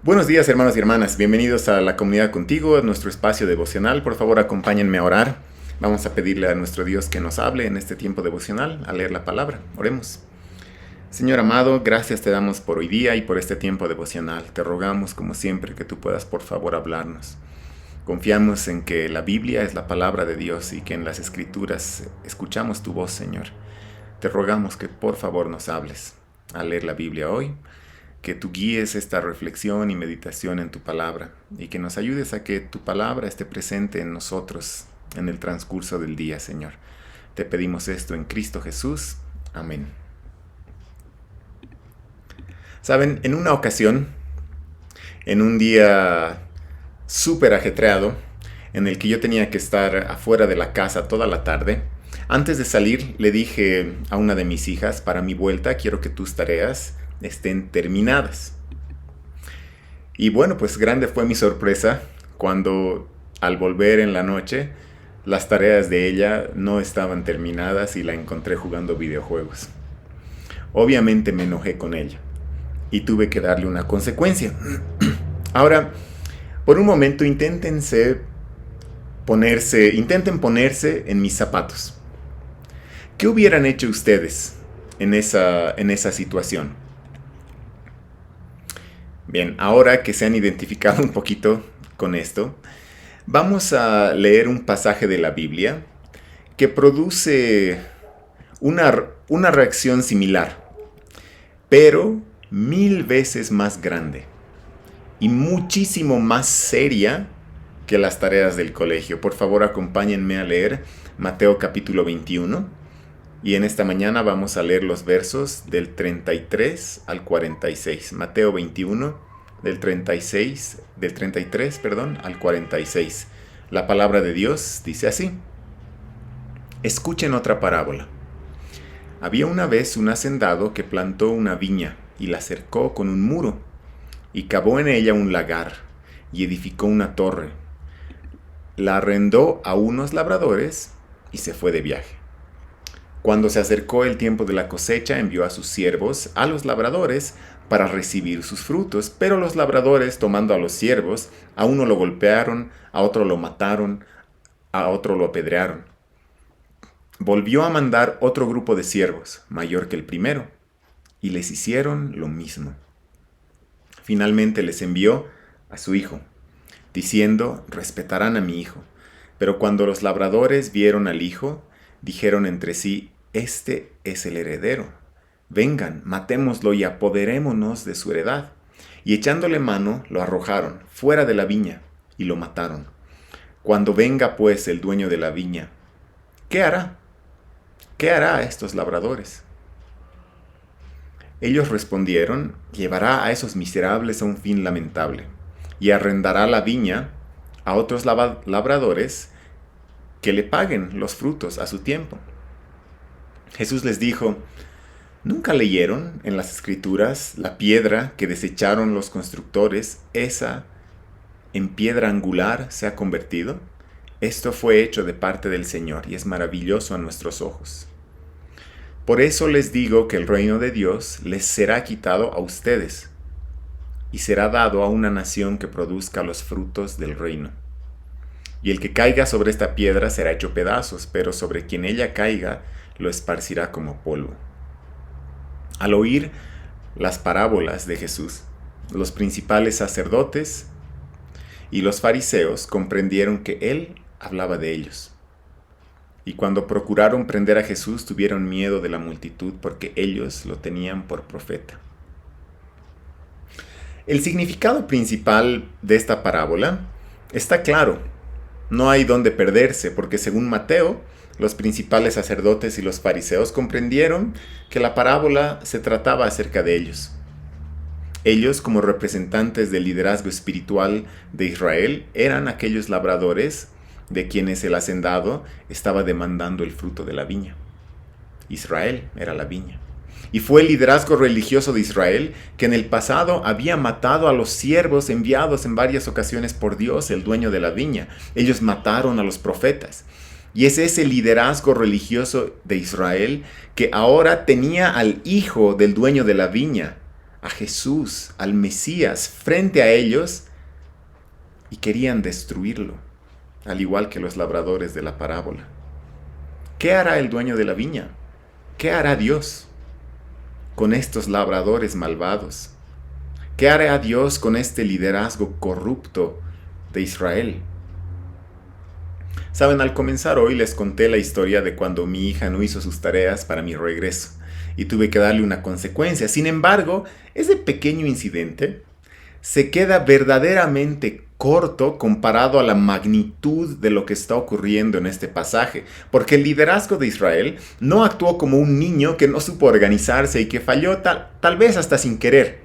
Buenos días, hermanos y hermanas. Bienvenidos a la comunidad contigo, a nuestro espacio devocional. Por favor, acompáñenme a orar. Vamos a pedirle a nuestro Dios que nos hable en este tiempo devocional, a leer la palabra. Oremos. Señor amado, gracias te damos por hoy día y por este tiempo devocional. Te rogamos, como siempre, que tú puedas, por favor, hablarnos. Confiamos en que la Biblia es la palabra de Dios y que en las Escrituras escuchamos tu voz, Señor. Te rogamos que, por favor, nos hables al leer la Biblia hoy, que tú guíes esta reflexión y meditación en tu palabra y que nos ayudes a que tu palabra esté presente en nosotros en el transcurso del día, Señor. Te pedimos esto en Cristo Jesús. Amén. Saben, en una ocasión, en un día súper ajetreado, en el que yo tenía que estar afuera de la casa toda la tarde, antes de salir le dije a una de mis hijas: para mi vuelta quiero que tus tareas estén terminadas. Y bueno, pues grande fue mi sorpresa cuando al volver en la noche las tareas de ella no estaban terminadas y la encontré jugando videojuegos. Obviamente me enojé con ella y tuve que darle una consecuencia. Ahora, por un momento intenten ponerse en mis zapatos. ¿Qué hubieran hecho ustedes en esa situación? Bien, ahora que se han identificado un poquito con esto, vamos a leer un pasaje de la Biblia que produce una reacción similar, pero 1000 veces más grande y muchísimo más seria que las tareas del colegio. Por favor, acompáñenme a leer Mateo capítulo 21 y en esta mañana vamos a leer los versos del 33 al 46. Mateo 21 del 33, al 46. La palabra de Dios dice así: escuchen otra parábola. Había una vez un hacendado que plantó una viña y la cercó con un muro, y cavó en ella un lagar, y edificó una torre. La arrendó a unos labradores y se fue de viaje. Cuando se acercó el tiempo de la cosecha, envió a sus siervos a los labradores para recibir sus frutos, pero los labradores, tomando a los siervos, a uno lo golpearon, a otro lo mataron, a otro lo apedrearon. Volvió a mandar otro grupo de siervos, mayor que el primero, y les hicieron lo mismo. Finalmente les envió a su hijo, diciendo: respetarán a mi hijo. Pero cuando los labradores vieron al hijo, dijeron entre sí: este es el heredero. Vengan, matémoslo y apoderémonos de su heredad. Y echándole mano, lo arrojaron fuera de la viña y lo mataron. Cuando venga pues el dueño de la viña, ¿qué hará? ¿Qué hará a estos labradores? Ellos respondieron: llevará a esos miserables a un fin lamentable, y arrendará la viña a otros labradores que le paguen los frutos a su tiempo. Jesús les dijo: ¿nunca leyeron en las Escrituras la piedra que desecharon los constructores, esa en piedra angular se ha convertido? Esto fue hecho de parte del Señor y es maravilloso a nuestros ojos. Por eso les digo que el reino de Dios les será quitado a ustedes y será dado a una nación que produzca los frutos del reino. Y el que caiga sobre esta piedra será hecho pedazos, pero sobre quien ella caiga lo esparcirá como polvo. Al oír las parábolas de Jesús, los principales sacerdotes y los fariseos comprendieron que él hablaba de ellos. Y cuando procuraron prender a Jesús, tuvieron miedo de la multitud porque ellos lo tenían por profeta. El significado principal de esta parábola está claro. No hay dónde perderse, porque según Mateo, los principales sacerdotes y los fariseos comprendieron que la parábola se trataba acerca de ellos. Ellos, como representantes del liderazgo espiritual de Israel, eran aquellos labradores de quienes el hacendado estaba demandando el fruto de la viña. Israel era la viña. Y fue el liderazgo religioso de Israel que en el pasado había matado a los siervos enviados en varias ocasiones por Dios, el dueño de la viña. Ellos mataron a los profetas. Y es ese liderazgo religioso de Israel que ahora tenía al hijo del dueño de la viña a Jesús, al Mesías, frente a ellos y querían destruirlo, al igual que los labradores de la parábola. ¿Qué hará el dueño de la viña? ¿Qué hará Dios con estos labradores malvados? ¿Qué hará Dios con este liderazgo corrupto de Israel? Saben, al comenzar hoy les conté la historia de cuando mi hija no hizo sus tareas para mi regreso y tuve que darle una consecuencia. Sin embargo, ese pequeño incidente se queda verdaderamente corto comparado a la magnitud de lo que está ocurriendo en este pasaje, porque el liderazgo de Israel no actuó como un niño que no supo organizarse y que falló tal vez hasta sin querer,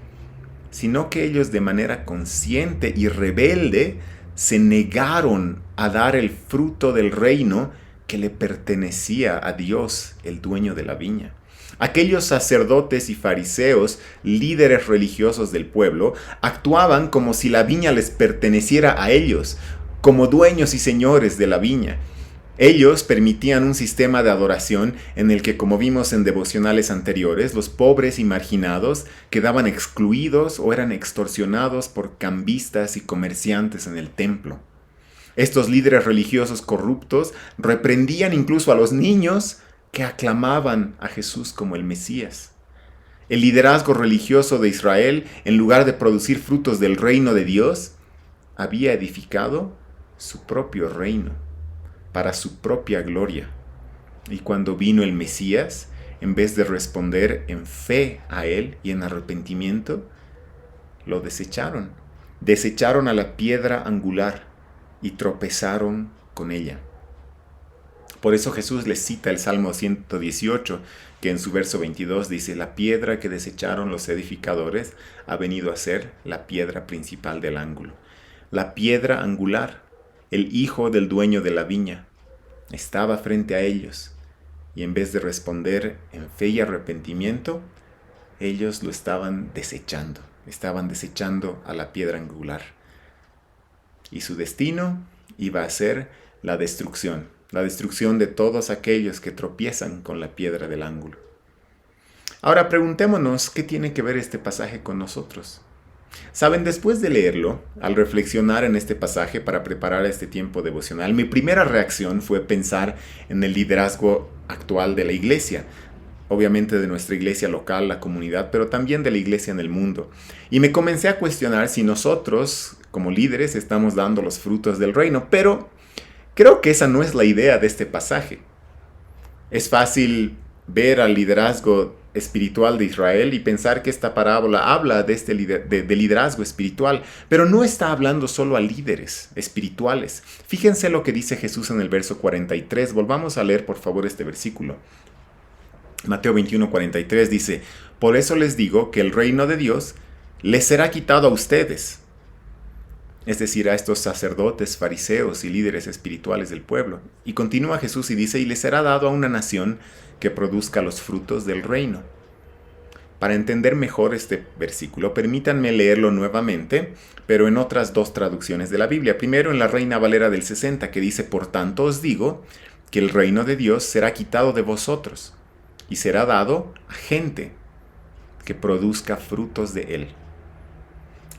sino que ellos de manera consciente y rebelde se negaron a dar el fruto del reino que le pertenecía a Dios, el dueño de la viña. Aquellos sacerdotes y fariseos, líderes religiosos del pueblo, actuaban como si la viña les perteneciera a ellos, como dueños y señores de la viña. Ellos permitían un sistema de adoración en el que, como vimos en devocionales anteriores, los pobres y marginados quedaban excluidos o eran extorsionados por cambistas y comerciantes en el templo. Estos líderes religiosos corruptos reprendían incluso a los niños que aclamaban a Jesús como el Mesías. El liderazgo religioso de Israel, en lugar de producir frutos del reino de Dios, había edificado su propio reino para su propia gloria. Y cuando vino el Mesías, en vez de responder en fe a él y en arrepentimiento, lo desecharon. Desecharon a la piedra angular y tropezaron con ella. Por eso Jesús les cita el Salmo 118, que en su verso 22 dice: la piedra que desecharon los edificadores ha venido a ser la piedra principal del ángulo. La piedra angular, el hijo del dueño de la viña, estaba frente a ellos, y en vez de responder en fe y arrepentimiento, ellos lo estaban desechando a la piedra angular. Y su destino iba a ser la destrucción de todos aquellos que tropiezan con la piedra del ángulo. Ahora preguntémonos qué tiene que ver este pasaje con nosotros. Saben, después de leerlo, al reflexionar en este pasaje para preparar este tiempo devocional, mi primera reacción fue pensar en el liderazgo actual de la iglesia, obviamente de nuestra iglesia local, la comunidad, pero también de la iglesia en el mundo. Y me comencé a cuestionar si nosotros, como líderes, estamos dando los frutos del reino, pero creo que esa no es la idea de este pasaje. Es fácil ver al liderazgo espiritual de Israel y pensar que esta parábola habla de este de liderazgo espiritual, pero no está hablando solo a líderes espirituales. Fíjense lo que dice Jesús en el verso 43. Volvamos a leer por favor este versículo. Mateo 21:43 dice: por eso les digo que el reino de Dios les será quitado a ustedes, es decir, a estos sacerdotes, fariseos y líderes espirituales del pueblo. Y continúa Jesús y dice: y les será dado a una nación que produzca los frutos del reino. Para entender mejor este versículo, permítanme leerlo nuevamente, pero en otras dos traducciones de la Biblia. Primero en la Reina Valera del 60, que dice: por tanto os digo que el reino de Dios será quitado de vosotros y será dado a gente que produzca frutos de él.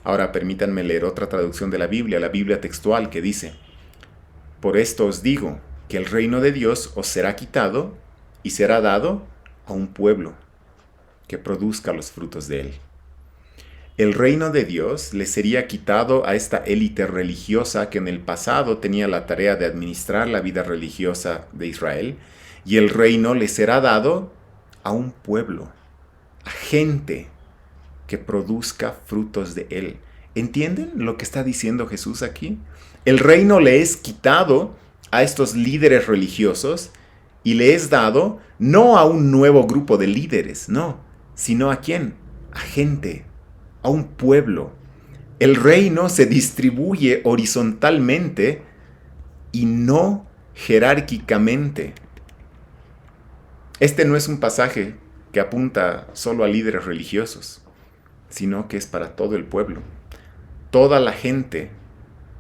Ahora permítanme leer otra traducción de la Biblia textual, que dice: por esto os digo que el reino de Dios os será quitado y será dado a un pueblo que produzca los frutos de él. El reino de Dios le sería quitado a esta élite religiosa que en el pasado tenía la tarea de administrar la vida religiosa de Israel, y el reino le será dado a un pueblo, a gente que produzca frutos de él. ¿Entienden lo que está diciendo Jesús aquí? El reino le es quitado a estos líderes religiosos y le es dado no a un nuevo grupo de líderes, no, sino ¿a quién? A gente, a un pueblo. El reino se distribuye horizontalmente y no jerárquicamente. Este no es un pasaje que apunta solo a líderes religiosos, sino que es para todo el pueblo, toda la gente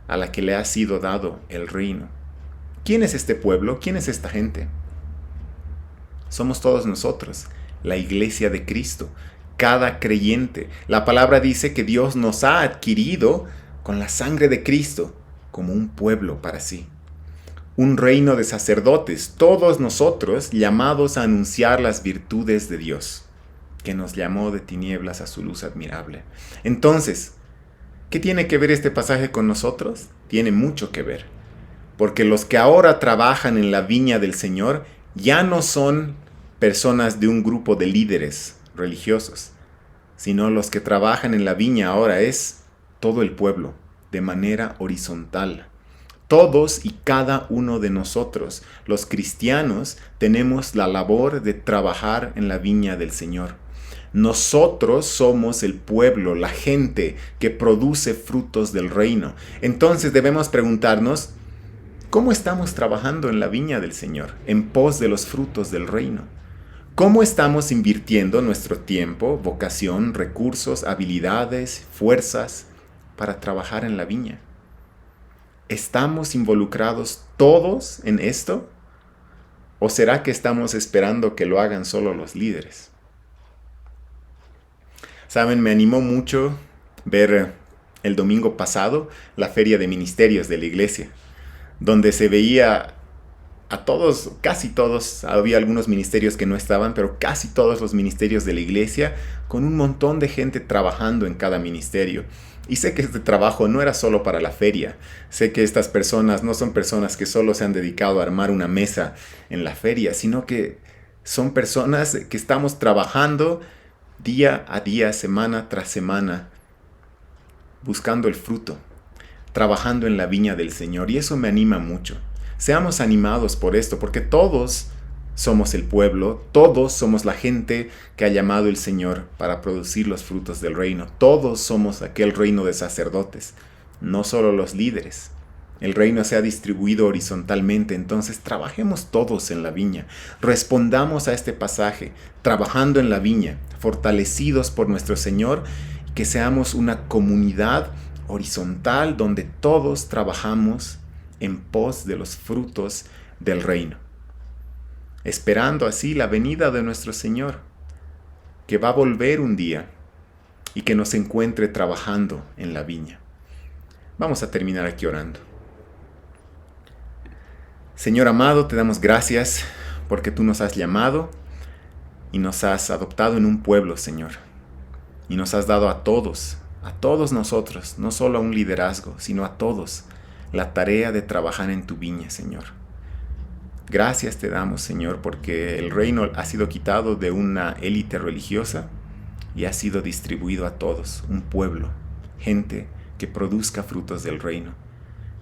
a la que le ha sido dado el reino. ¿Quién es este pueblo? ¿Quién es esta gente? Somos todos nosotros, la iglesia de Cristo. cada creyente. La palabra dice que Dios nos ha adquirido con la sangre de Cristo como un pueblo para sí. Un reino de sacerdotes, todos nosotros llamados a anunciar las virtudes de Dios, que nos llamó de tinieblas a su luz admirable. Entonces, ¿qué tiene que ver este pasaje con nosotros? Tiene mucho que ver, porque los que ahora trabajan en la viña del Señor ya no son personas de un grupo de líderes religiosos, sino los que trabajan en la viña ahora es todo el pueblo, de manera horizontal. Todos y cada uno de nosotros, los cristianos, tenemos la labor de trabajar en la viña del Señor. Nosotros somos el pueblo, la gente que produce frutos del reino. Entonces debemos preguntarnos, ¿cómo estamos trabajando en la viña del Señor, en pos de los frutos del reino? ¿Cómo estamos invirtiendo nuestro tiempo, vocación, recursos, habilidades, fuerzas para trabajar en la viña? ¿Estamos involucrados todos en esto? ¿O será que estamos esperando que lo hagan solo los líderes? Saben, me animó mucho ver el domingo pasado la feria de ministerios de la iglesia, donde se veía a todos, casi todos, había algunos ministerios que no estaban, pero casi todos los ministerios de la iglesia, con un montón de gente trabajando en cada ministerio. Y sé que este trabajo no era solo para la feria. Sé que estas personas no son personas que solo se han dedicado a armar una mesa en la feria, sino que son personas que estamos trabajando día a día, semana tras semana, buscando el fruto, trabajando en la viña del Señor. Y eso me anima mucho. Seamos animados por esto, porque todos somos el pueblo, todos somos la gente que ha llamado el Señor para producir los frutos del reino. Todos somos aquel reino de sacerdotes, no solo los líderes. El reino se ha distribuido horizontalmente, entonces trabajemos todos en la viña. Respondamos a este pasaje, trabajando en la viña, fortalecidos por nuestro Señor, que seamos una comunidad horizontal donde todos trabajamos en pos de los frutos del reino, esperando así la venida de nuestro Señor, que va a volver un día y que nos encuentre trabajando en la viña. Vamos a terminar aquí orando. Señor amado, te damos gracias porque tú nos has llamado y nos has adoptado en un pueblo, Señor, y nos has dado a todos nosotros, no solo a un liderazgo, sino a todos, la tarea de trabajar en tu viña, Señor. Gracias te damos, Señor, porque el reino ha sido quitado de una élite religiosa y ha sido distribuido a todos, un pueblo, gente que produzca frutos del reino.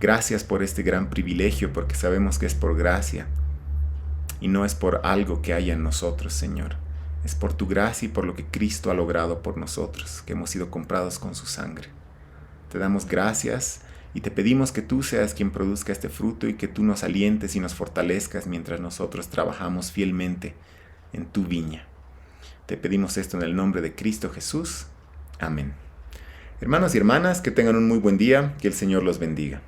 Gracias por este gran privilegio, porque sabemos que es por gracia y no es por algo que haya en nosotros, Señor. Es por tu gracia y por lo que Cristo ha logrado por nosotros, que hemos sido comprados con su sangre. Te damos gracias y te pedimos que tú seas quien produzca este fruto y que tú nos alientes y nos fortalezcas mientras nosotros trabajamos fielmente en tu viña. Te pedimos esto en el nombre de Cristo Jesús. Amén. Hermanos y hermanas, que tengan un muy buen día, que el Señor los bendiga.